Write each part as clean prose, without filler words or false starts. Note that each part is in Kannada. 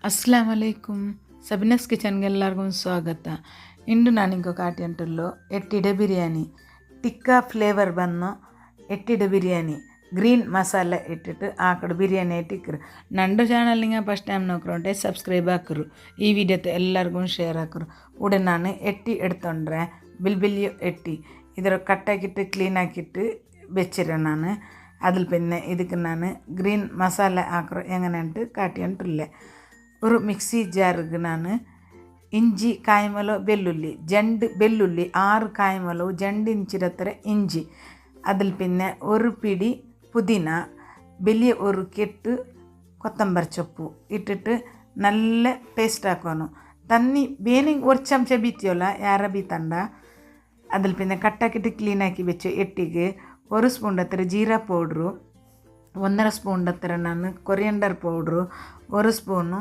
ಅಸ್ಸಲಾಮ್ ಅಲೈಕುಮ್. ಸಬಿನಸ್ ಕಿಚನ್ಗೆ ಎಲ್ಲರಿಗೂ ಸ್ವಾಗತ. ಇಂದು ನಾನು ಇಂಕೊ ಕಾಟಿ ಅಂಟುಲ್ಲು ಎಟ್ಟಿಡೆ ಬಿರಿಯಾನಿ ಟಿಕ್ಕಾ ಫ್ಲೇವರ್ ಬನ್ನು ಎಟ್ಟಿಡೆ ಬಿರಿಯಾನಿ ಗ್ರೀನ್ ಮಸಾಲೆ ಇಟ್ಟಿಟ್ಟು ಆಕಡೆ ಬಿರಿಯಾನಿ ಇಟ್ಟಿಕ್ರು. ನಂದು ಚಾನಲ್ ನಿಂಗೆ ಫಸ್ಟ್ ಟೈಮ್ ನೋಕ್ರೆ ಸಬ್ಸ್ಕ್ರೈಬ್ ಹಾಕರು. ಈ ವಿಡಿಯೋತೆ ಎಲ್ಲರಿಗೂ ಶೇರ್ ಹಾಕರು. ಉಡೆ ನಾನು ಎಟ್ಟಿ ಎಡ್ತೊಂಡ್ರೆ ಬಿಲ್ಬಿಲಿಯು ಎಟ್ಟಿ ಇದರ ಕಟ್ಟಾಕಿಟ್ಟು ಕ್ಲೀನ್ ಹಾಕಿಟ್ಟು ಬೆಚ್ಚಿರ ನಾನು അതിൽ പിന്നെ ಇದಕ್ಕೆ ನಾನು ಗ್ರೀನ್ ಮಸಾಲೆ ಹಾಕರು ಹೆಂಗನೆಂಟು ಕಾಟಿ ಅಂಟುಲ್ಲೆ. ഒരു മിക്സി ജാറിക്ക് ഞാൻ ഇഞ്ചി കായ്മലോ വെല്ലുള്ളി ജണ്ട് വെല്ലുള്ളി 6 കായ്മലോ ജണ്ട് ഇഞ്ചിരത്ര ഇഞ്ചി അതിൽ പിന്നെ ഒരു പിടി പുതിന വലിയ ഒരു കെട്ട് കൊത്തമ്പരി ചൊಪ್ಪು ഇട്ടിട്ട് നല്ല പേസ്റ്റ് ആക്കണം. തന്നി ಬೇನಿಂಗ್ ഒരു ചമച്ച ബീത്തിയോല്ല ಯಾರ ಬೀತಂಡ അതിൽ പിന്നെ കട്ടാക്കിയിട്ട് ക്ലീനാക്കി വെച്ചു എട്ടിക്ക് 1 ಸ್ಪೂನ್ ಹತ್ತಿರ ಜೀರಾ ಪೌಡ್ರು 1.5 ಸ್ಪೂನ್ ಹತ್ತಿರ ನಾನು coriander powder 1 spoon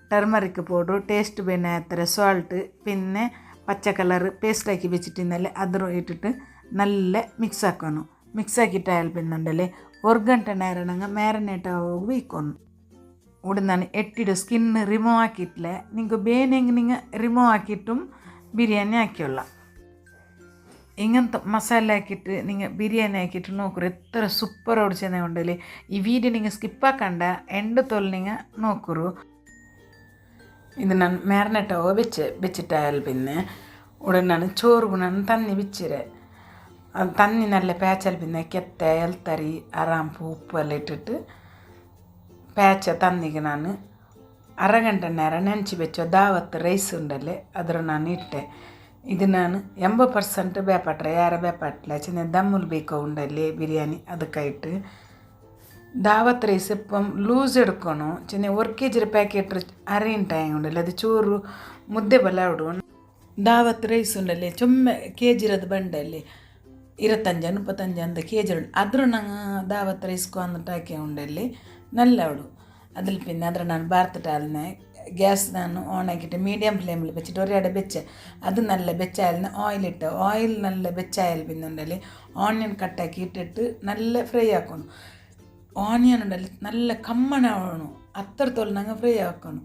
turmeric powder taste പിന്നെ അത്ര സോൾട്ട് പിന്നെ പച്ച കളർ പേസ്റ്റാക്കി വെച്ചിട്ടുണ്ടല്ലേ അതും ഇട്ടിട്ട് നല്ല മിക്സ് ആക്കണം. മിക്സ് ആക്കിയിട്ടായാൽ പിന്നുണ്ടല്ലേ 1 ಗಂಟೆ നേരം ಮ್ಯಾರಿನೇಟ್ ಆಗೋಗಿ ಬೇಯ್ಕೊಂಡು ഉടനെ എട്ടിട്ട് സ്കിന്ന് റിമൂവ് ആക്കിയിട്ടില്ലേ നിങ്ങൾക്ക് ಬೇನೆങ്കിൽ നിങ്ങൾ റിമൂവ് ആക്കിയിട്ടും ബിരിയാണി ആക്കിയുള്ള ഇങ്ങനത്തെ മസാല ആക്കിയിട്ട് നിങ്ങൾ ബിരിയാണി ആക്കിയിട്ട് നോക്കൂ എത്ര സൂപ്പർ ഓടിച്ചെന്നെ ഉണ്ടല്ലേ. ഈ വീഡിയോ നിങ്ങൾ സ്കിപ്പാക്കണ്ട എണ്ട് തോൽ നിങ്ങൾ നോക്കൂ. ഇത് ഞാൻ ಮ್ಯಾರಿನೇಟ್ വെച്ചിട്ടായാൽ പിന്നെ ഉടനെ ನಾನು ചോറ് ನಾನು തന്നി വെച്ചിരെ അത് തന്നി നല്ല പേച്ചാൽ പിന്നെ ಕೆತ್ತ ಎಲ್ತರಿ ಆರಾಂಪು ಉಪ್ಪು ಎಲ್ಲ ಇಟ್ಟಿಟ್ಟು പേച്ച തന്നിಗೆ ನಾನು ಅರ್ಧ ಗಂಟೆ നേരം ನೆಂಚಿ വെച്ചോ ದಾವತ್ ರೈಸ್ ಉಂಡಲ್ಲೇ ಅದರ ನಾನು ಇಟ್ಟೆ. ಇದು ನಾನು 80% ಬೇಪಟ್ರೆ ಯಾರ ಬೇಪಟ್ಲ ಚಿನ್ನ ದಮ್ಮುಲ್ ಬೇಕೋ ಉಂಡಲ್ಲಿ ಬಿರಿಯಾನಿ ಅದಕ್ಕಾಯಿಟ್ಟು ದಾವತ್ ರೈಸ್ ഇപ്പം ലൂസ് എടുക്കണം. ചിന്ന 1 kg ಪ್ಯಾಕೆಟ್ അരയിട്ടായ ഉണ്ടല്ലേ അത് ചോറ് ಮುದ್ದೆ ಬಲ ಇಡು. ದಾವತ್ ರೈಸ್ ಉಂಡಲ್ಲಿ ಚೊಮ್ಮೆ KG ಬಂಡಲ್ಲಿ 25-35 ಅಂತ KG ಉಂಡು ಅದ್ರ ನಂಗೆ ದಾವತ್ ರೈಸ್ಗೂ ಅಂದಿಟ್ಟು ಹಾಕಿ ಉಂಡಲ್ಲಿ നല്ല ഇടും. അതിൽ പിന്നെ അದ್ರ ನಾನು ಬಾರ್ತಿട്ടാಲ್ನೆ ಗ್ಯಾಸ್ ನಾನು ಆನ್ ആക്കിയിട്ട് മീഡിയം ഫ്ലെയിമിൽ വെച്ചിട്ട് ഒരേടെ വെച്ച് അത് നല്ല വെച്ചായാലിന് ഓയിലിട്ട് ഓയിൽ നല്ല വെച്ചായാൽ പിന്നെ ഉണ്ടല്ലേ ഓണിയൻ കട്ടാക്കി ഇട്ടിട്ട് നല്ല ഫ്രൈ ആക്കണം. ಆನಿಯನ್ ಉಂಡಲ್ಲಿ നല്ല ಕಮ್ಮಣಾವಣು ಅತ್ತರತೋಲ್ ನಂಗೆ ಫ್ರೈ ಹಾಕೋಣ.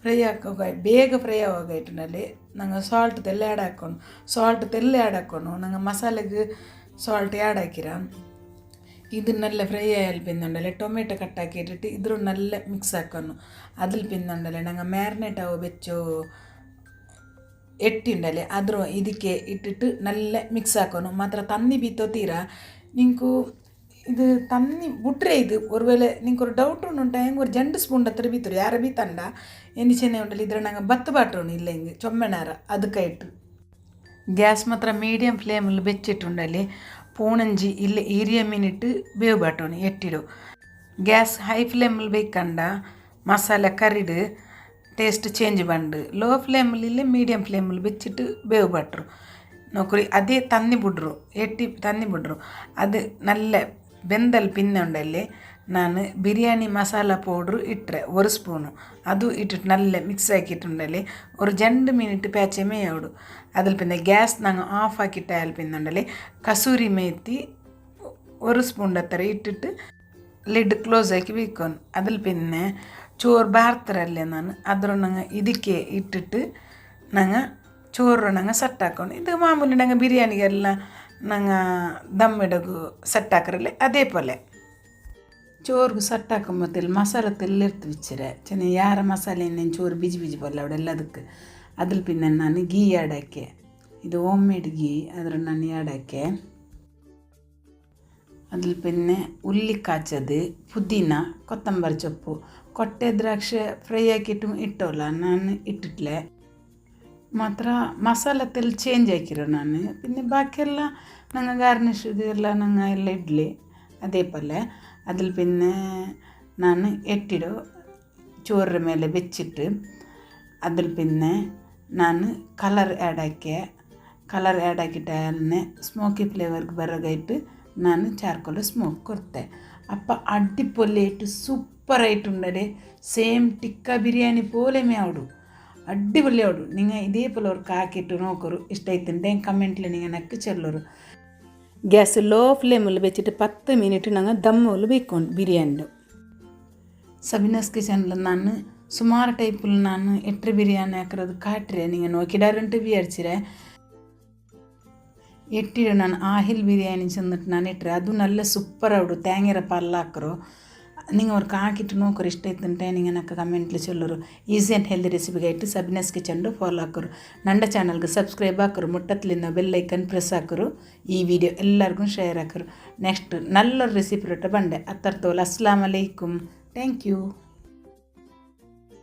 ಫ್ರೈ ಹಾಕೋ ಬೇಗ ಫ್ರೈ ಆಗೋಗೈಟಲ್ಲಿ ನಂಗೆ ಸಾಲ್ಟ್ ತೆಲ್ಲ ಆ್ಯಡ್ ಹಾಕೋಣ. ಸಾಲ್ಟ್ ತೆಲ್ಲ ಆ್ಯಡ್ ಹಾಕೋಣ ನಂಗೆ ಮಸಾಲೆಗೆ ಸಾಲ್ಟ್ ಆ್ಯಡ್ ಹಾಕಿರ ഇത് നല്ല ഫ്രൈ ആയാൽ പിന്നുണ്ടല്ലേ ടൊമാറ്റോ കട്ടാക്കി ഇട്ടിട്ട് ഇതും നല്ല മിക്സ് ആക്കുന്നു. അതിൽ പിന്നുണ്ടല്ലേ ഞങ്ങൾ ಮ್ಯಾರಿನೇಟ್ ആവോ വെച്ചോ എട്ടിണ്ടല്ലേ ಅದ್ರ ಇದಕ್ಕೆ ಇಟ್ಟಿಟ್ಟು നല്ല ಮಿಕ್ಸ್ ಹಾಕೋನು. ಮಾತ್ರ ತನ್ನಿ ಬೀತೋ ತೀರಾ ನಿಂಕು ಇದು ತನ್ನಿ ಬಿಟ್ರೆ ಇದು ಒರ್ವೇಳೆ ನಿಂಗೆ ಒಂದು ಡೌಟ್ ಉಂಟು ಹೆಂಗೆ ಒಂದು 2 ಸ್ಪೂನ್ ಹತ್ತಿರ ಬೀತರು ಯಾರ ಬೀತಂಡ ಎಣ್ಣೆ ಚೆನ್ನೆ ಉಂಟಲ್ಲ ಇದ್ರೆ ನಂಗೆ ಬತ್ತು ಬಾಟೋಣ ಇಲ್ಲ ಹಿಂಗೆ ಚೊಮ್ಮೆನಾರ ಅದಕ್ಕೆ ಇಟ್ಟು ಗ್ಯಾಸ್ ಮಾತ್ರ ಮೀಡಿಯಮ್ ಫ್ಲೇಮಲ್ಲಿ ಬೆಚ್ಚಿಟ್ಟುಂಡಲ್ಲಿ ಪೂಣಂಜಿ ಇಲ್ಲಿ 20 ಮಿನಿಟ್ ಬೇವು ಬಾಟೋಣ ಎಟ್ಟಿಡು. ಗ್ಯಾಸ್ ಹೈ ಫ್ಲೇಮಲ್ಲಿ ಬೇಕಂಡ ಮಸಾಲೆ ಕರಿಡು ಟೇಸ್ಟ್ ಚೇಂಜ್ ಬಂಡು ಲೋ ಫ್ಲೇಮಲ್ಲಿ ಇಲ್ಲೇ ಮೀಡಿಯಮ್ ಫ್ಲೇಮಲ್ಲಿ ಬೆಚ್ಚಿಟ್ಟು ಬೇವು ಬಾಟ್ರು ನೋಕ್ರಿ ಅದೇ ತನ್ನಿ ಬಿಡ್ರು ಎಟ್ಟಿ ತನ್ನಿ ಬಿಡ್ರು. ಅದು നല്ല ಬೆಂದಲ್ ಪಿನ್ನೆ ಉಂಡಲ್ಲಿ ನಾನು ಬಿರಿಯಾನಿ ಮಸಾಲ ಪೌಡ್ರು ಇಟ್ಟರೆ 1 ಸ್ಪೂನು ಅದು ಇಟ್ಟಿಟ್ಟು നല്ല ಮಿಕ್ಸ್ ആക്കിയിട്ടുണ്ടല്ലേ ഒരു 2 മിനിറ്റ് പേച്ചമേ ആവിടും. അതിൽ പിന്നെ ഗ്യാസ് ഞങ്ങൾ ഓഫ് ആക്കിയിട്ടായാൽ പിന്നെ ഉണ്ടല്ലേ കസൂരി മേത്തി 1 സ്പൂൺ അത്ര ഇട്ടിട്ട് ലിഡ് ക്ലോസ് ആക്കി വെക്കണം. അതിൽ പിന്നെ ചോറ് ಬಾರ್ತಾರಲ್ಲೇ ನಾನು ಅದ್ರ ನಂಗೆ ಇದಕ್ಕೆ ಇಟ್ಟಿಟ್ಟು ನಂಗೆ ചോറ് ನಂಗೆ ಸೆಟ್ ಹಾಕೊಂಡು ಇದು ಮಾಮೂಲಿ ನಂಗೆ ಬಿರಿಯಾನಿಗೆಲ್ಲ ನಂಗೆ ದಮ್ ಇಡೋದು ಸೆಟ್ ಹಾಕರಲ್ಲೇ ಅದೇ ಪೊಲೆ ചോറ് ಸೆಟ್ ಹಾಕೊಂಬತ್ತಿಲ್ಲ ಮಸಾಲೆ ತೆಲ್ಲಿರ್ತು ವಿಚ್ಚರೆ ಚೆನ್ನ ಯಾರ ಮಸಾಲೆ ಇನ್ನೇನು ചോറ് ಬಿಜಿ ಬಿಜಿ ಪೊಲ್ಲ ಅವಡೆಲ್ಲದಕ್ಕೆ. അതിൽ പിന്നെ ನಾನು ಗೀ ಆ್ಯಡ್ ಹಾಕೆ ಇದು ಹೋಮ್ ಮೇಡ್ ಗೀ ಅದ್ರ ನಾನು ಆ್ಯಡ್ ಹಾಕೆ. അതിൽ പിന്നെ ഉള്ളി കാച്ചത് പുതിന കൊത്തമ്പരി ചൊಪ್ಪು ಕೊಟ್ಟೆ ದ್ರಾಕ್ಷೆ ಫ್ರೈ ಹಾಕಿಟ್ಟು ಇಟ್ಟೋಲ್ಲ ನಾನು ಇಟ್ಟಿಟ್ಲೆ ಮಾತ್ರ ಮಸಾಲೆ ತೆಲ್ ಚೇಂಜ್ ಹಾಕಿರೋ ನಾನು പിന്നെ ബാക്കിയെಲ್ಲ ನಂಗೆ ಗಾರ್ನಿಷ್ ಇದೆಲ್ಲ ನಂಗೆ ಎಲ್ಲ ಇಡ್ಲಿ ಅದೇ ಪಲ್ಯ. അതിൽ പിന്നെ ನಾನು ಎಟ್ಟಿಡು ചോറിನ ಮೇಲೆ ಬೆಚ್ಚಿಟ್ಟು അതിൽ പിന്നെ ನಾನು ಕಲರ್ ಆ್ಯಡ್ ಹಾಕಿ ಕಲರ್ ಆ್ಯಡ್ ಹಾಕಿಟ್ಟೆ ಸ್ಮೋಕಿ ಫ್ಲೇವರ್ಗೆ ಬರೋಗಾಯ್ತು ನಾನು ಚಾರ್ಕೋಲ್ ಸ್ಮೋಕ್ ಕೊಡ್ತೆ. ಅಪ್ಪ ಅಡ್ಡಿಪೊಳ್ಳಿಯಾയിട്ട് സൂപ്പറായിട്ടുണ്ടല്ലേ ಸೇಮ್ ಟಿಕ್ಕಾ ಬಿರಿಯಾನಿ പോലെമേ ആവിടും അടിപൊളി ആവിടും. നിങ്ങൾ ഇതേപോലെ അവർക്ക് ആക്കിയിട്ട് നോക്കൂ ഇഷ്ടമായിട്ടുണ്ട് കമൻറ്റിൽ നിങ്ങൾ നക്ക് ചെല്ലൂರು. ಗ್ಯಾಸ್ ಲೋ ಫ್ಲೇಮಲ್ಲಿ വെച്ചിട്ട് 10 ಮಿನಿಟ್ ನಂಗೆ ದಮ್ಮಲ್ಲಿ ಬೇಯ್ಕೊಂಡು ಬಿರಿಯಾನಿ. ಸಬಿನಸ್ ಕಿಚನ್ಲಿ ನಾನು ಸುಮಾರು ಟೈಪಲ್ಲಿ ನಾನು ಎಟ್ರೆ ಬಿರಿಯಾನಿ ಹಾಕಿರೋದು ಕಾಟ್ರೆ ನೀವು ನೋಕಿಡಾರಂಟು ವಿಚಾರಿಸಿರೆ ಎಟ್ಟಿಡು ನಾನು ಆಹಿಲ್ ಬಿರಿಯಾನಿ ചെന്നിട്ട് ನಾನು ಇಟ್ಟರೆ ಅದು നല്ല ಸೂಪರ್ ಅವಡು തേങ്ങര പല്ലാക്കറോ നിങ്ങൾ അവർക്ക് ആക്കിയിട്ട് നോക്കറ് ഇഷ്ടമായിട്ടുണ്ടെ നിങ്ങൾ എനിക്ക് കമൻറ്റിൽ ചൊല്ലರು ಈಸಿ ಆ್ಯಂಡ್ ಹೆಲ್ದಿ ರೆಸಿಪಿಗಾയിട്ട് ಸಬಿನಾಸ್ ಕಿಚನ್ ಫಾಲೋ ಹಾಕೋರು ನನ್ನ ಚಾನಲ್ಗೆ ಸಬ್ಸ್ಕ್ರೈಬ್ ಹಾಕೋರು ಮುಟ್ಟತ್ಲಿನ ಬೆಲ್ ಐಕನ್ ಪ್ರೆಸ್ ಹಾಕೋರು ಈ ವಿಡಿಯೋ ಎಲ್ಲರಿಗೂ ಶೇರ್ ಹಾಕೋರು ನೆಕ್ಸ್ಟ್ ನಲ್ಲೊರು ರೆಸಿಪಿ ರೊಟ್ಟ ಬಂಡೆ ಅತ್ತರ್ತೋಲ್ ಅಸ್ಸಲಾಮ್ ಅಲೈಕುಮ್ ಥ್ಯಾಂಕ್ ಯು.